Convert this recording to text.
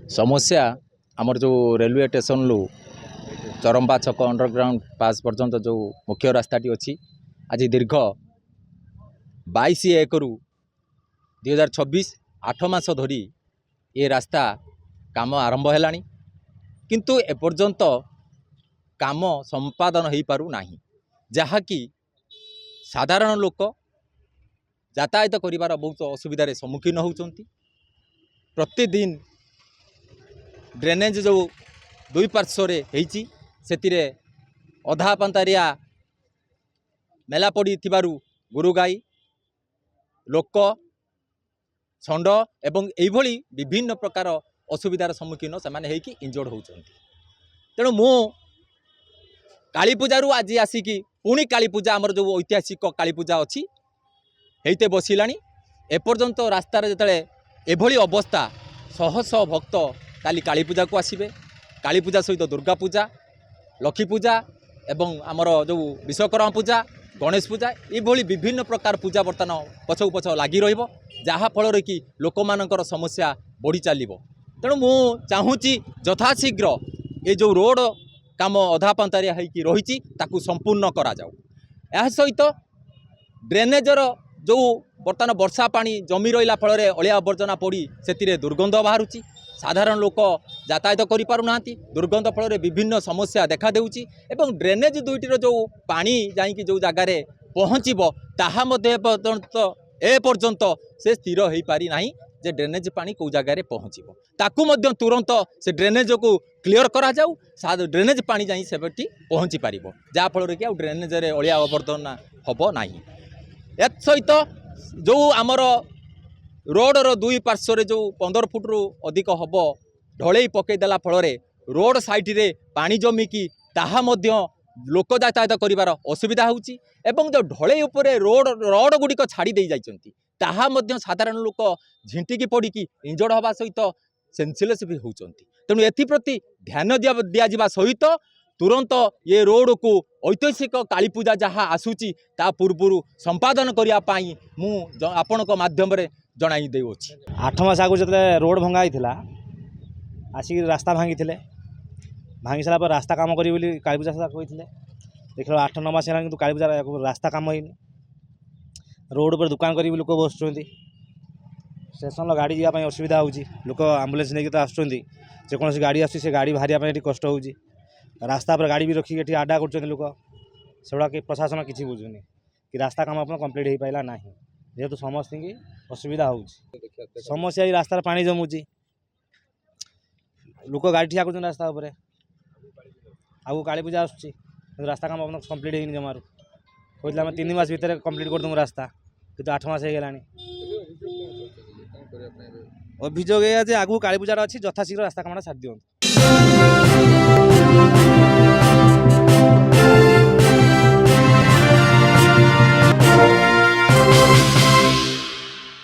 समस्या आमर जो रेलवे स्टेशन लु चरंपा छक अंडरग्राउंड पास पर्यंत जो मुख्य रास्ताटी अच्छी आज दीर्घ 22/1/2026 8 मास धरी ये रास्ता काम आरंभ है किंतु एपर्यंत काम संपादन हो पारु नाही जहाँकि साधारण लोक यातायात करिवार बहुत असुविधार सम्मुखीन होउचंती। प्रतिदिन ड्रेनेज जो दुई पार्श्वर से अधा पंतारिया मेला पड़ी गोरु गाई लोक षंड एवं यही विभिन्न प्रकार असुविधार सम्मुखीन से इंजर्ड होती। तेणु मु काली पूजारू आज आसिकी पुणी काली पूजा आमर जो ऐतिहासिक काली पूजा अच्छी हेते बसिलानी एपर्यंत रास्तार जिते एभली अवस्था शह शह भक्त काली काली पूजा को आसबे। काली पूजा सहित दुर्गा पूजा लक्ष्मी पूजा एवं आमर जो विश्वकर्मा पूजा गणेश पूजा ये विभिन्न प्रकार पूजा बर्तमान पछक पछ लगी रहा कि लोक मानकर समस्या बढ़ी चलो। तेणु मु चाहूँगी यथाशीघ्र ये जो रोड काम अधा पंतारिया होगी रही संपूर्ण करा जाऊ। यह सहित ड्रेनेजर जो बर्तमान वर्षा पानी जमी रहा फल अलिया आवर्जना पड़ी से दुर्गंध बाहरुची साधारण लोक यातायात करि पारु नांती दुर्गंध फल विभिन्न समस्या देखा देउची एवं ड्रेनेज दुईटीर जो पानी जाइकी जो जगार पहुँचब ताहा एपर्यंत से स्थिर हो पारि नाही जे ड्रेनेज पानी कौ जगार पहुँचब ताकू मध्य तुरंत से ड्रेनेज को क्लीयर करा जाऊ ड्रेनेज पानी जाई सेबटी पहुँची पारिबो जहाँ फल कि ड्रेनेज रे अलिया आवर्जना हबो नाही। एत सहित जो आमर रोडर दुई पार्श्वर जो 15 फुट रु अधिक हम ढलई पकईदेला फल रोड साइड पानी जमिकी ताहा मध्य लोक यातायात करिवार असुविधा होउची एवं जो ढलई उपरे रोड गुड़िक छाड़ी दे जाइछंती ताहा मध्य साधारण लोक झिंटिकी पड़िकी इंजर्ड हवा सहित सेंसलेस भी होउचंती। तेणु एथिप्रति ध्यान दिया सहित तुरंत ये रोड को ऐतिहासिक काली पूजा जहाँ आसूची ता पूर्व संपादन करने मु आपण माध्यम जनाई देउछि। 8 मास आगु जब रोड भंगा होता आसिक रास्ता भांगी भांगी सारा पर रास्ता काम करी बोली काली पूजा सदा कहते देख 8-9 मास है कि काली पूजा रास्ता काम होनी रोड पर दुकान करी लोक बस स्टेशन गाड़ी जावाई असुविधा होची लोक आम्बुलेंस नहीं तो आसुँच गाड़ी आस गाड़ी बाहर कष्ट हो रास्ता पर गाड़ी भी रखिक आडा कर लोक सेगुड़ा कि प्रशासन किसी बुझुनी कि रास्ता काम आप कम्प्लीट हो पाला ना जेहेतु समस्त की असुविधा हो समस्या ये रास्तार पानी जमुची लोक गाड़ी ठिया कर रास्ता उपर आगू काली पूजा आसुची रास्ता काम आप कम्प्लीट होनी जमार कहते 3 मास भितर कम्प्लीट कर दूँ रास्ता कि 8 मास होगा। अभियोग ये आगू काली पूजार अच्छी यथाशीघ्र रास्ता काम छाड़ दिखाँ।